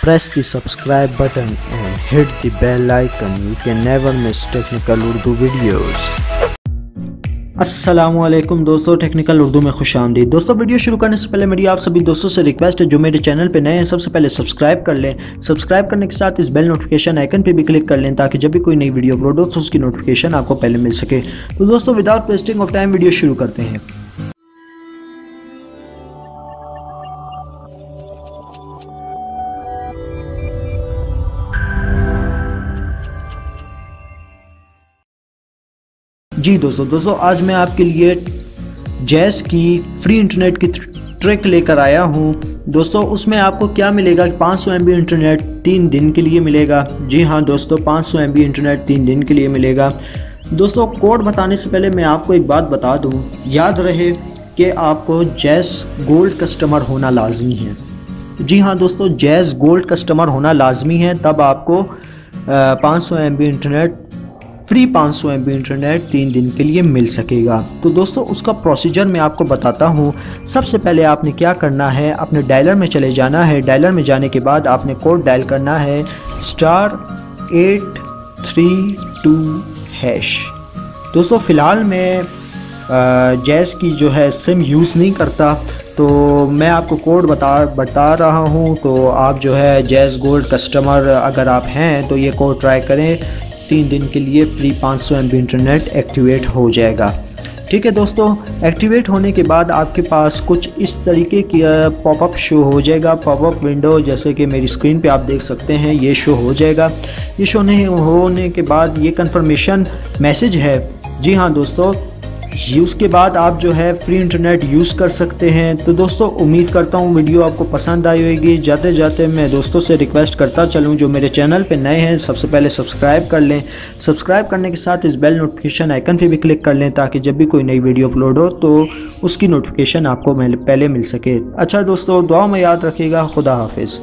Press the subscribe button and hit the bell icon. You can never miss technical Urdu videos. अस्सलामुअलैकुम दोस्तों, technical Urdu में खुश आमदीद। दोस्तों, वीडियो शुरू करने से पहले मेरी आप सभी दोस्तों से रिक्वेस्ट है जो मेरे चैनल पे नए हैं सबसे पहले सब्सक्राइब कर लें। सब्सक्राइब करने के साथ इस बेल नोटिफिकेशन आइकन पे भी क्लिक कर लें ताकि जब भी कोई नई वीडियो अपलोड हो तो उसकी नोटिफिकेशन आपको पहले मिल सके। तो दोस्तों, without wasting of time video शुरू करते हैं। जी दोस्तों, आज मैं आपके लिए जैज़ की फ्री इंटरनेट की ट्रिक लेकर आया हूँ। दोस्तों, उसमें आपको क्या मिलेगा कि 500 MB इंटरनेट 3 दिन के लिए मिलेगा। जी हाँ दोस्तों, 500 MB इंटरनेट 3 दिन के लिए मिलेगा। दोस्तों, कोड बताने से पहले मैं आपको एक बात बता दूँ, याद रहे कि आपको जैज़ गोल्ड कस्टमर होना लाजमी है। जी हाँ दोस्तों, जैज़ गोल्ड कस्टमर होना लाजमी है, तब आपको 500 MB internet free 500 MB internet 3 दिन के लिए मिल सकेगा। तो दोस्तों, उसका प्रोसीजर मैं आपको बताता हूँ। सबसे पहले आपने क्या करना है, अपने डायलर में चले जाना है। डायलर में जाने के बाद आपने कोड डायल करना है *832#। दोस्तों, फ़िलहाल मैं जैज़ की जो है सिम यूज़ नहीं करता, तो मैं आपको कोड बता रहा हूँ। तो आप जो है जैज़ गोल्ड कस्टमर अगर आप हैं तो ये कोड ट्राई करें। 3 दिन के लिए फ्री 500 MB इंटरनेट एक्टिवेट हो जाएगा। ठीक है दोस्तों, एक्टिवेट होने के बाद आपके पास कुछ इस तरीके की पॉपअप शो हो जाएगा। पॉपअप विंडो जैसे कि मेरी स्क्रीन पे आप देख सकते हैं, ये शो हो जाएगा। ये शो नहीं होने के बाद ये कंफर्मेशन मैसेज है। जी हाँ दोस्तों, उसके बाद आप जो है फ्री इंटरनेट यूज़ कर सकते हैं। तो दोस्तों, उम्मीद करता हूँ वीडियो आपको पसंद आई होगी। जाते जाते मैं दोस्तों से रिक्वेस्ट करता चलूँ जो मेरे चैनल पे नए हैं सबसे पहले सब्सक्राइब कर लें। सब्सक्राइब करने के साथ इस बेल नोटिफिकेशन आइकन पे भी क्लिक कर लें ताकि जब भी कोई नई वीडियो अपलोड हो तो उसकी नोटिफिकेशन आपको पहले मिल सके। अच्छा दोस्तों, दुआ में याद रखिएगा। खुदा हाफिज़।